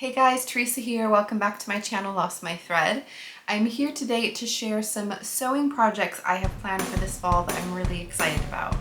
Hey guys, Teresa here. Welcome back to my channel, Lost My Thread. I'm here today to share some sewing projects I have planned for this fall that I'm really excited about.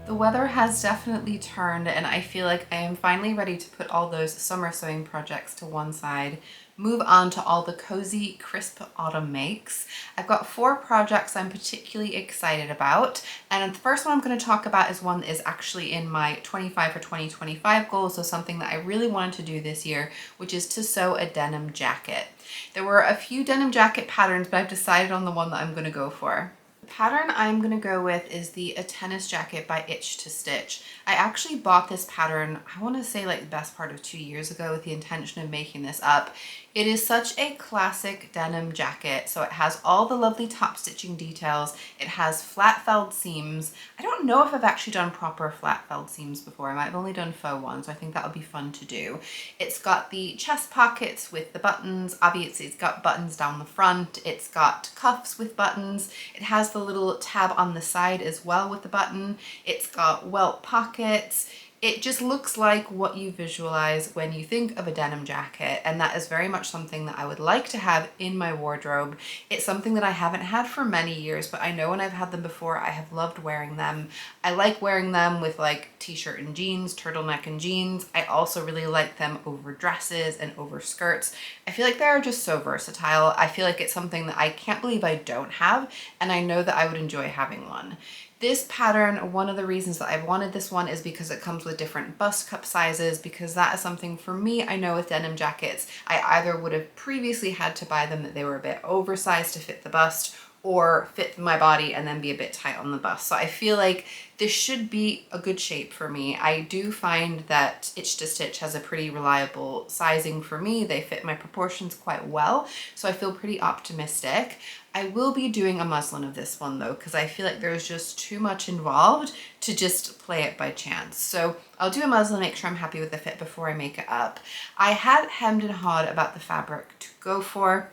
The weather has definitely turned and I feel like I am finally ready to put all those summer sewing projects to one side, move on to all the cozy, crisp autumn makes. I've got 4 projects I'm particularly excited about, and the first one I'm going to talk about is one that is actually in my 25 for 2025 goals, so something that I really wanted to do this year, which is to sew a denim jacket. There were a few denim jacket patterns, but I've decided on the one that I'm going to go for. The pattern I'm going to go with is the Atenas jacket by Itch to Stitch. I actually bought this pattern, I want to say like the best part of 2 years ago with the intention of making this up. It is such a classic denim jacket, so it has all the lovely top stitching details. It has flat felled seams. I don't know if I've actually done proper flat felled seams before. I might have only done faux ones, so I think that would be fun to do. It's got the chest pockets with the buttons. Obviously, it's got buttons down the front. It's got cuffs with buttons. It has the little tab on the side as well with the button. It's got welt pockets. It just looks like what you visualize when you think of a denim jacket, and that is very much something that I would like to have in my wardrobe. It's something that I haven't had for many years, but I know when I've had them before, I have loved wearing them. I like wearing them with like t-shirt and jeans, turtleneck and jeans. I also really like them over dresses and over skirts. I feel like they're just so versatile. I feel like it's something that I can't believe I don't have, and I know that I would enjoy having one. This pattern, one of the reasons that I've wanted this one is because it comes with different bust cup sizes, because that is something for me, I know with denim jackets, I either would have previously had to buy them that they were a bit oversized to fit the bust, or fit my body and then be a bit tight on the bust. So I feel like this should be a good shape for me. I do find that Itch to Stitch has a pretty reliable sizing for me. They fit my proportions quite well, so I feel pretty optimistic. I will be doing a muslin of this one though, because I feel like there's just too much involved to just play it by chance. So I'll do a muslin, make sure I'm happy with the fit before I make it up. I had hemmed and hawed about the fabric to go for.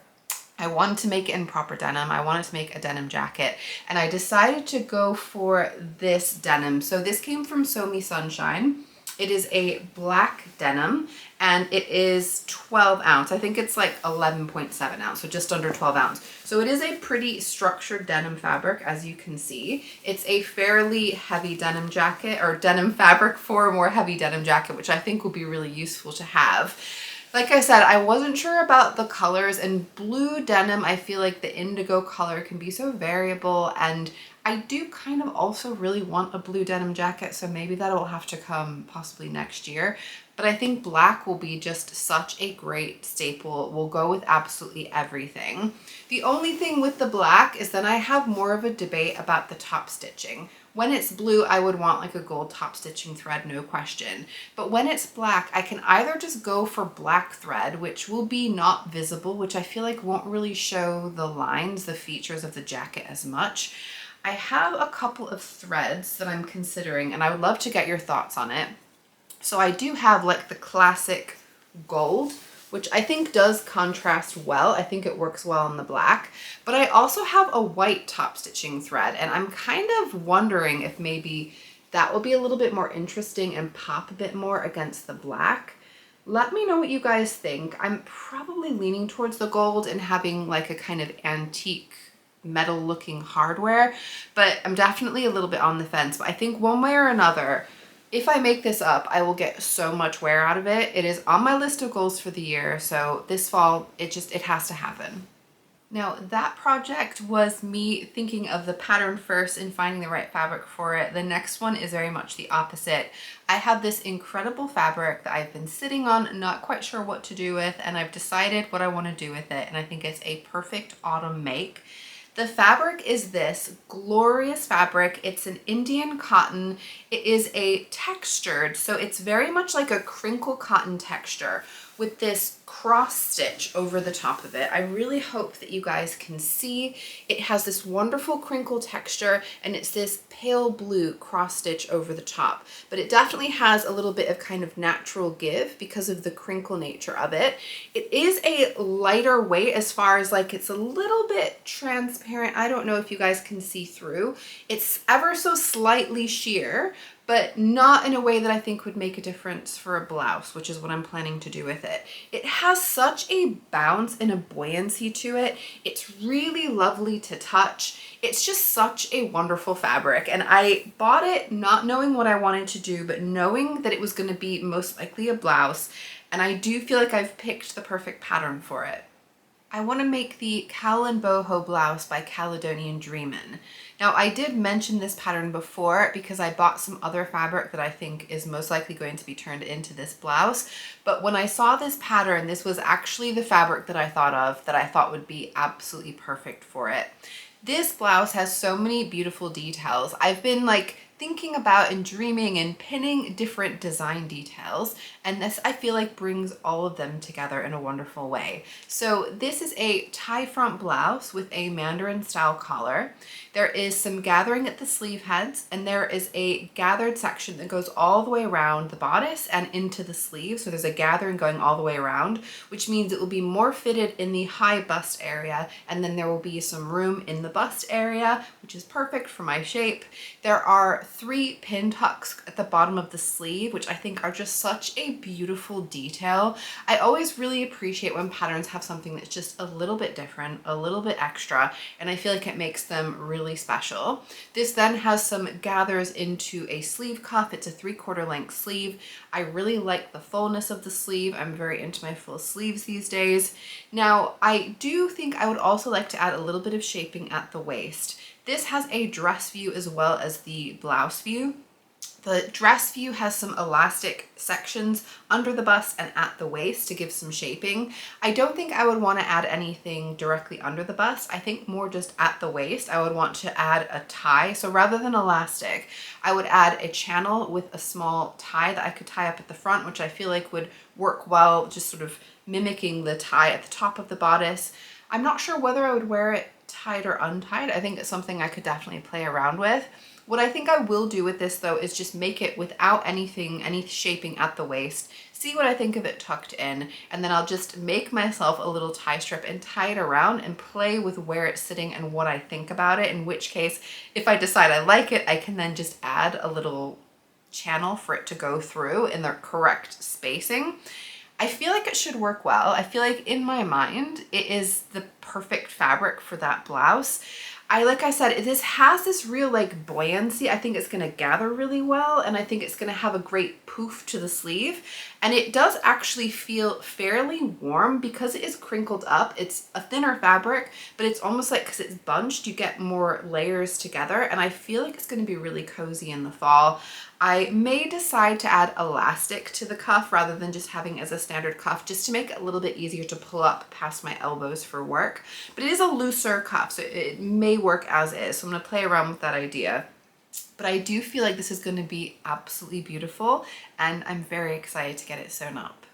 I wanted to make it in proper denim. I wanted to make a denim jacket, and I decided to go for this denim. So this came from Sew Me Sunshine. It is a black denim and it is 12 ounce. I think it's like 11.7 ounce, so just under 12 ounce. So it is a pretty structured denim fabric, as you can see. It's a fairly heavy denim jacket, or denim fabric for a more heavy denim jacket, which I think will be really useful to have. Like I said, I wasn't sure about the colors, and blue denim, I feel like the indigo color can be so variable, and I do kind of also really want a blue denim jacket, so maybe that will have to come possibly next year. But I think black will be just such a great staple. We'll go with absolutely everything. The only thing with the black is that I have more of a debate about the top stitching. When it's blue, I would want like a gold top stitching thread, no question. But when it's black, I can either just go for black thread, which will be not visible, which I feel like won't really show the lines, the features of the jacket as much. I have a couple of threads that I'm considering, and I would love to get your thoughts on it. So I do have like the classic gold, which I think does contrast well. I think it works well in the black, but I also have a white top stitching thread, and I'm kind of wondering if maybe that will be a little bit more interesting and pop a bit more against the black. Let me know what you guys think. I'm probably leaning towards the gold and having like a kind of antique metal looking hardware, but I'm definitely a little bit on the fence. But I think one way or another, if I make this up, I will get so much wear out of it. It is on my list of goals for the year, so this fall, it has to happen. Now, that project was me thinking of the pattern first and finding the right fabric for it. The next one is very much the opposite. I have this incredible fabric that I've been sitting on, not quite sure what to do with, and I've decided what I want to do with it, and I think it's a perfect autumn make. The fabric is this glorious fabric. It's an Indian cotton. It is a textured, so it's very much like a crinkle cotton texture with this cross stitch over the top of it. I really hope that you guys can see. It has this wonderful crinkle texture, and it's this pale blue cross stitch over the top, but it definitely has a little bit of kind of natural give because of the crinkle nature of it. It is a lighter weight as far as like it's a little bit transparent. I don't know if you guys can see through. It's ever so slightly sheer, but not in a way that I think would make a difference for a blouse, which is what I'm planning to do with it. It has such a bounce and a buoyancy to it. It's really lovely to touch. It's just such a wonderful fabric, and I bought it not knowing what I wanted to do, but knowing that it was going to be most likely a blouse, and I do feel like I've picked the perfect pattern for it. I want to make the kaolin boho blouse by Caledonian Dreamin'. Now, I did mention this pattern before because I bought some other fabric that I think is most likely going to be turned into this blouse, but when I saw this pattern, this was actually the fabric that I thought would be absolutely perfect for it. This blouse has so many beautiful details. I've been like thinking about and dreaming and pinning different design details, and this I feel like brings all of them together in a wonderful way. So this is a tie front blouse with a Mandarin style collar. There is some gathering at the sleeve heads, and there is a gathered section that goes all the way around the bodice and into the sleeve. So there's a gathering going all the way around, which means it will be more fitted in the high bust area, and then there will be some room in the bust area, which is perfect for my shape. There are 3 pin tucks at the bottom of the sleeve, which I think are just such a beautiful detail. I always really appreciate when patterns have something that's just a little bit different, a little bit extra, and I feel like it makes them really special. This then has some gathers into a sleeve cuff. It's a 3/4 length sleeve. I really like the fullness of the sleeve. I'm very into my full sleeves these days. Now, I do think I would also like to add a little bit of shaping at the waist. This has a dress view as well as the blouse view. The dress view has some elastic sections under the bust and at the waist to give some shaping. I don't think I would want to add anything directly under the bust. I think more just at the waist. I would want to add a tie. So rather than elastic, I would add a channel with a small tie that I could tie up at the front, which I feel like would work well, just sort of mimicking the tie at the top of the bodice. I'm not sure whether I would wear it tied or untied. I think it's something I could definitely play around with. What I think I will do with this though is just make it without any shaping at the waist, see what I think of it tucked in, and then I'll just make myself a little tie strip and tie it around and play with where it's sitting and what I think about it, in which case, if I decide I like it, I can then just add a little channel for it to go through in the correct spacing. I feel like it should work well. I feel like in my mind, it is the perfect fabric for that blouse. Like I said, this has this real like buoyancy. I think it's gonna gather really well, and I think it's gonna have a great poof to the sleeve. And it does actually feel fairly warm because it is crinkled up. It's a thinner fabric, but it's almost like, because it's bunched, you get more layers together, and I feel like it's gonna be really cozy in the fall. I may decide to add elastic to the cuff rather than just having as a standard cuff, just to make it a little bit easier to pull up past my elbows for work. But it is a looser cuff, so it may work as is. So I'm gonna play around with that idea. But I do feel like this is gonna be absolutely beautiful, and I'm very excited to get it sewn up.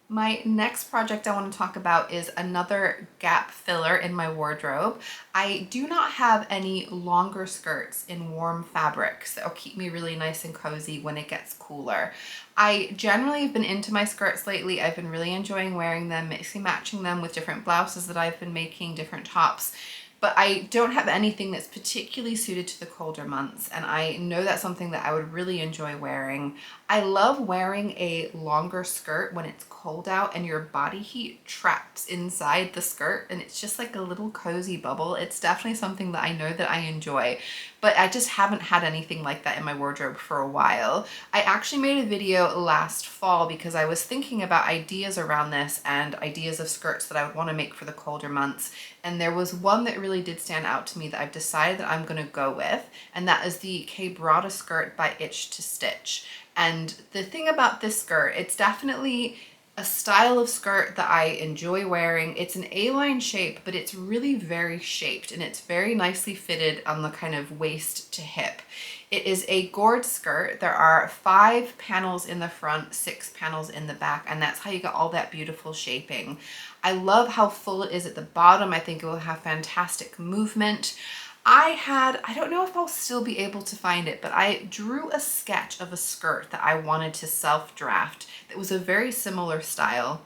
My next project I want to talk about is another gap filler in my wardrobe. I do not have any longer skirts in warm fabrics that will keep me really nice and cozy when it gets cooler. I generally have been into my skirts lately. I've been really enjoying wearing them, mixing matching them with different blouses that I've been making, different tops. But I don't have anything that's particularly suited to the colder months, and I know that's something that I would really enjoy wearing. I love wearing a longer skirt when it's cold out and your body heat traps inside the skirt, and it's just like a little cozy bubble. It's definitely something that I know that I enjoy, but I just haven't had anything like that in my wardrobe for a while. I actually made a video last fall because I was thinking about ideas around this and ideas of skirts that I would want to make for the colder months, and there was one that really did stand out to me that I've decided that I'm going to go with, and that is the quebrada skirt by Itch to Stitch. And the thing about this skirt, it's definitely a style of skirt that I enjoy wearing. It's an A-line shape, but it's really very shaped and it's very nicely fitted on the kind of waist to hip. It is a gored skirt. There are 5 panels in the front, 6 panels in the back, and that's how you get all that beautiful shaping. I love how full it is at the bottom. I think it will have fantastic movement. I don't know if I'll still be able to find it, but I drew a sketch of a skirt that I wanted to self-draft that was a very similar style.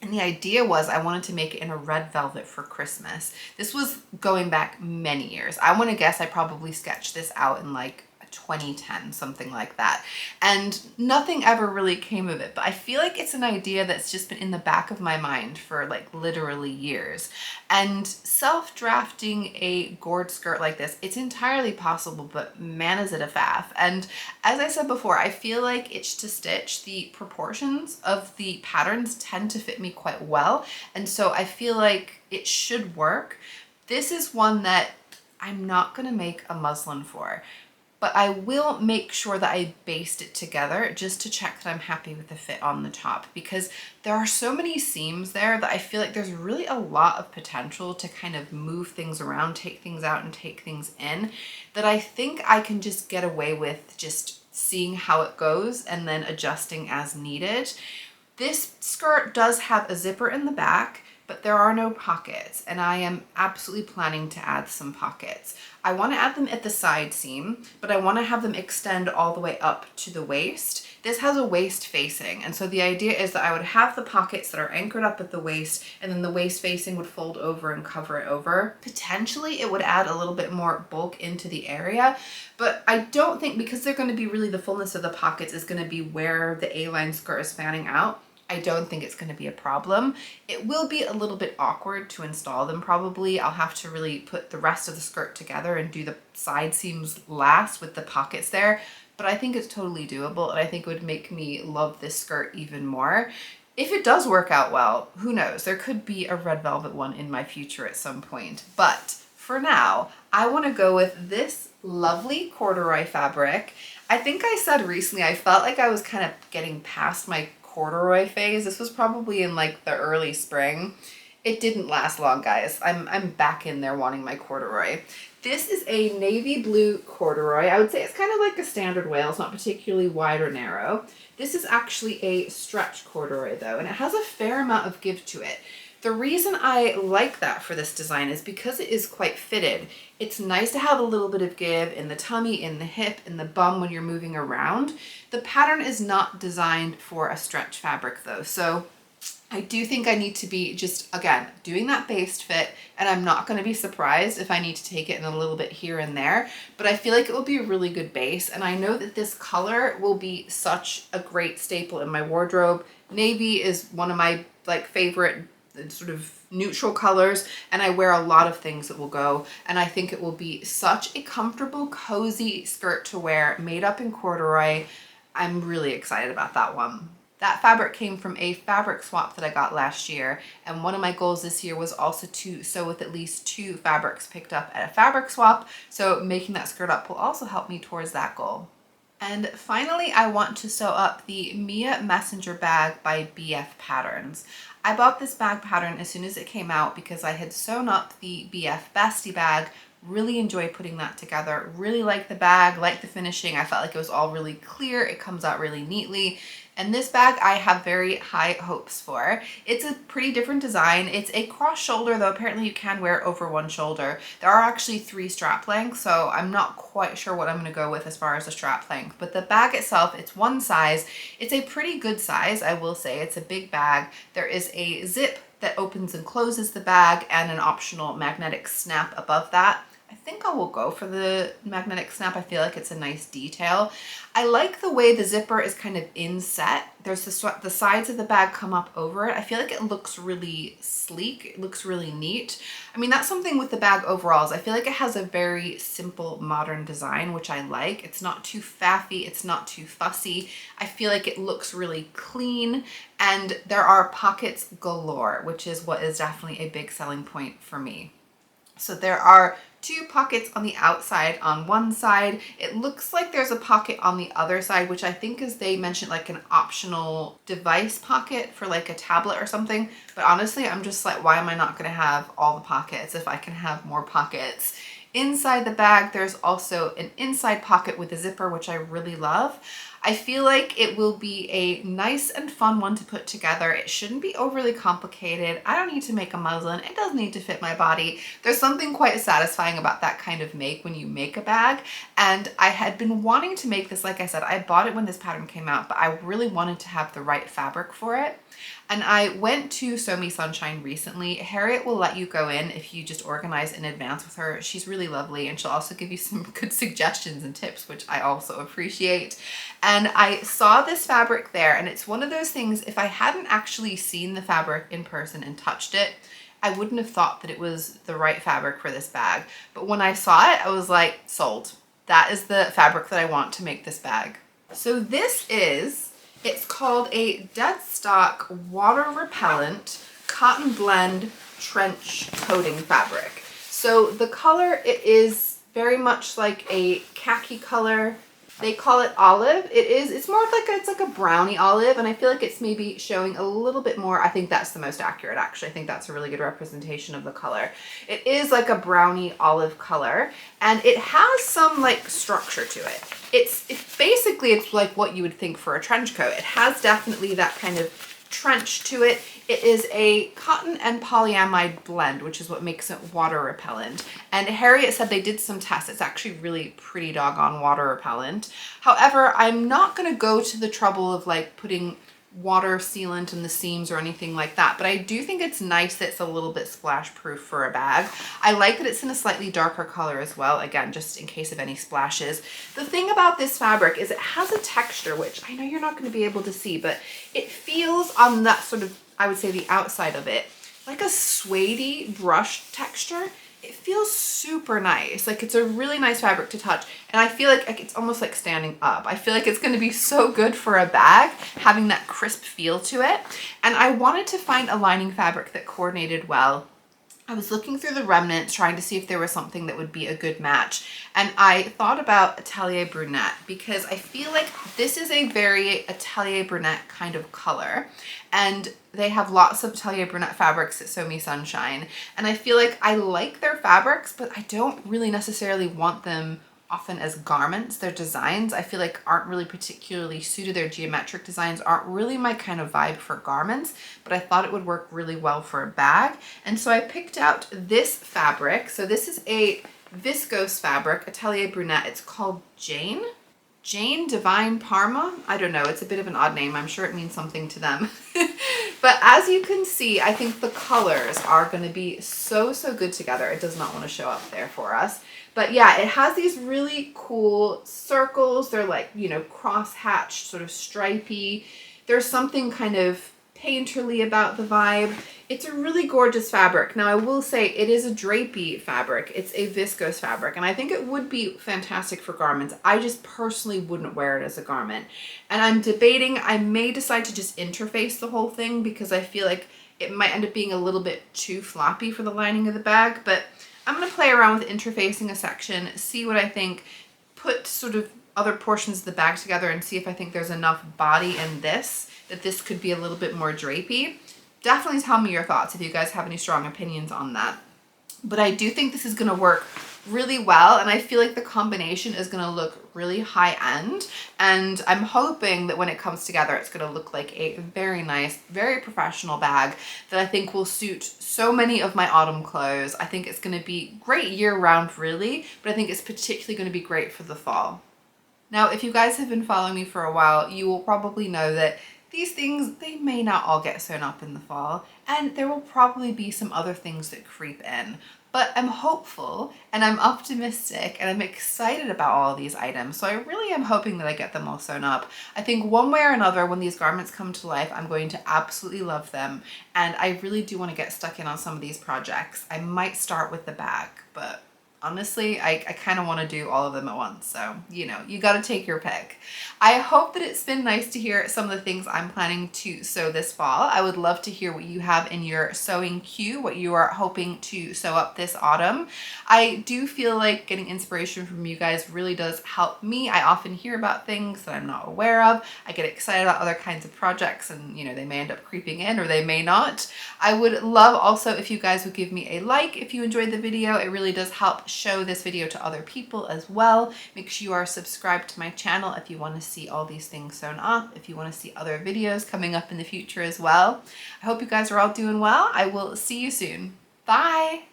And the idea was I wanted to make it in a red velvet for Christmas. This was going back many years. I want to guess I probably sketched this out in like 2010, something like that. And nothing ever really came of it, but I feel like it's an idea that's just been in the back of my mind for like literally years. And self-drafting a gored skirt like this, it's entirely possible, but man, is it a faff. And as I said before, I feel like itch to stitch, the proportions of the patterns tend to fit me quite well. And so I feel like it should work. This is one that I'm not gonna make a muslin for, but I will make sure that I baste it together just to check that I'm happy with the fit on the top, because there are so many seams there that I feel like there's really a lot of potential to kind of move things around, take things out and take things in, that I think I can just get away with just seeing how it goes and then adjusting as needed. This skirt does have a zipper in the back, but there are no pockets, and I am absolutely planning to add some pockets. I want to add them at the side seam, but I want to have them extend all the way up to the waist. This has a waist facing, and so the idea is that I would have the pockets that are anchored up at the waist, and then the waist facing would fold over and cover it over. Potentially it would add a little bit more bulk into the area, but I don't think, because they're going to be really, the fullness of the pockets is going to be where the A-line skirt is fanning out, I don't think it's going to be a problem. It will be a little bit awkward to install them probably. I'll have to really put the rest of the skirt together and do the side seams last with the pockets there, but I think it's totally doable, and I think it would make me love this skirt even more. If it does work out well, who knows? There could be a red velvet one in my future at some point, but for now, I want to go with this lovely corduroy fabric. I think I said recently I felt like I was kind of getting past my corduroy phase. This was probably in like the early spring. It didn't last long, guys. I'm back in there wanting my corduroy. This is a navy blue corduroy. I would say it's kind of like a standard wale. It's not particularly wide or narrow. This is actually a stretch corduroy though, and it has a fair amount of give to it. The reason I like that for this design is because it is quite fitted. It's nice to have a little bit of give in the tummy, in the hip, in the bum when you're moving around. The pattern is not designed for a stretch fabric though, so I do think I need to be just, again, doing that based fit, and I'm not going to be surprised if I need to take it in a little bit here and there, but I feel like it will be a really good base, and I know that this color will be such a great staple in my wardrobe. Navy is one of my like favorite sort of neutral colors, and I wear a lot of things that will go, and I think it will be such a comfortable, cozy skirt to wear, made up in corduroy. I'm really excited about that one. That fabric came from a fabric swap that I got last year, and one of my goals this year was also to sew with at least 2 fabrics picked up at a fabric swap, so making that skirt up will also help me towards that goal. And finally, I want to sew up the Mia Messenger bag by BF Patterns. I bought this bag pattern as soon as it came out because I had sewn up the BF Bestie bag, really enjoyed putting that together, really liked the bag, liked the finishing. I felt like it was all really clear, it comes out really neatly. And this bag I have very high hopes for. It's a pretty different design. It's a cross shoulder, though apparently you can wear it over one shoulder. There are actually 3 strap lengths, so I'm not quite sure what I'm going to go with as far as the strap length. But the bag itself, it's one size. It's a pretty good size, I will say. It's a big bag. There is a zip that opens and closes the bag and an optional magnetic snap above that. I think I will go for the magnetic snap. I feel like it's a nice detail. I like the way the zipper is kind of inset. There's the sides of the bag come up over it. I feel like it looks really sleek. It looks really neat. I mean, that's something with the bag overall is I feel like it has a very simple modern design, which I like. It's not too faffy. It's not too fussy. I feel like it looks really clean, and there are pockets galore, which is what is definitely a big selling point for me. So there are 2 pockets on the outside on one side. It looks like there's a pocket on the other side, which I think is, they mentioned like an optional device pocket for like a tablet or something. But honestly, I'm just like, why am I not going to have all the pockets if I can have more pockets? Inside the bag, there's also an inside pocket with a zipper, which I really love. I feel like it will be a nice and fun one to put together. It shouldn't be overly complicated. I don't need to make a muslin. It doesn't need to fit my body. There's something quite satisfying about that kind of make when you make a bag. And I had been wanting to make this, like I said, I bought it when this pattern came out, but I really wanted to have the right fabric for it. And I went to Sew Me Sunshine recently. Harriet will let you go in if you just organize in advance with her. She's really lovely, and she'll also give you some good suggestions and tips, which I also appreciate. And I saw this fabric there, and it's one of those things, if I hadn't actually seen the fabric in person and touched it, I wouldn't have thought that it was the right fabric for this bag. But when I saw it, I was like, sold. That is the fabric that I want to make this bag. So this is, it's called a dead stock water repellent cotton blend trench coating fabric. So the color, it is very much like a khaki color. They call it olive. It's more like it's like a brownie olive, and I feel like it's maybe showing a little bit more. I think that's the most accurate, actually. I think that's a really good representation of the color. It is like a brownie olive color, and it has some like structure to it. It's basically, it's like what you would think for a trench coat. It has definitely that kind of trench to it. It is a cotton and polyamide blend, which is what makes it water repellent. And Harriet said they did some tests. It's actually really pretty doggone water repellent. However, I'm not going to go to the trouble of like putting water sealant in the seams or anything like that, but I do think it's nice that it's a little bit splash proof for a bag. I like that it's in a slightly darker color as well, again, just in case of any splashes. The thing about this fabric is it has a texture, which I know you're not going to be able to see, but it feels on that sort of, I would say the outside of it, like a suede-y brush texture. It feels super nice. Like, it's a really nice fabric to touch, and I feel like it's almost like standing up. I feel like it's going to be so good for a bag, having that crisp feel to it. And I wanted to find a lining fabric that coordinated well. I was looking through the remnants, trying to see if there was something that would be a good match. And I thought about Atelier Brunette, because I feel like this is a very Atelier Brunette kind of color. And they have lots of Atelier Brunette fabrics at Sew Me Sunshine. And I feel like I like their fabrics, but I don't really necessarily want them often as garments. Their designs, I feel like, aren't really particularly suited. Their geometric designs aren't really my kind of vibe for garments, but I thought it would work really well for a bag. And so I picked out this fabric. So this is a viscose fabric, Atelier Brunette. It's called Jane Divine Parma. I don't know, it's a bit of an odd name. I'm sure it means something to them. But as you can see, I think the colors are going to be so good together. It does not want to show up there for us. But yeah, it has these really cool circles. They're like, you know, cross-hatched, sort of stripy. There's something kind of painterly about the vibe. It's a really gorgeous fabric. Now, I will say it is a drapey fabric. It's a viscose fabric, and I think it would be fantastic for garments. I just personally wouldn't wear it as a garment. And I'm debating, I may decide to just interface the whole thing, because I feel like it might end up being a little bit too floppy for the lining of the bag, but I'm going to play around with interfacing a section, see what I think, put sort of other portions of the bag together and see if I think there's enough body in this, that this could be a little bit more drapey. Definitely tell me your thoughts if you guys have any strong opinions on that. But I do think this is going to work really well, and I feel like the combination is going to look really high end, and I'm hoping that when it comes together it's going to look like a very nice, very professional bag that I think will suit so many of my autumn clothes. I think it's going to be great year round, really, but I think it's particularly going to be great for the fall. Now, if you guys have been following me for a while, you will probably know that these things, they may not all get sewn up in the fall, and there will probably be some other things that creep in. But I'm hopeful, and I'm optimistic, and I'm excited about all of these items. So I really am hoping that I get them all sewn up. I think one way or another, when these garments come to life, I'm going to absolutely love them. And I really do want to get stuck in on some of these projects. I might start with the bag, but honestly, I kind of want to do all of them at once. So, you know, you got to take your pick. I hope that it's been nice to hear some of the things I'm planning to sew this fall. I would love to hear what you have in your sewing queue, what you are hoping to sew up this autumn. I do feel like getting inspiration from you guys really does help me. I often hear about things that I'm not aware of. I get excited about other kinds of projects, and you know, they may end up creeping in or they may not. I would love also if you guys would give me a like if you enjoyed the video. It really does help show this video to other people as well. Make sure you are subscribed to my channel if you want to see all these things sewn up, if you want to see other videos coming up in the future as well. I hope you guys are all doing well. I will see you soon. Bye.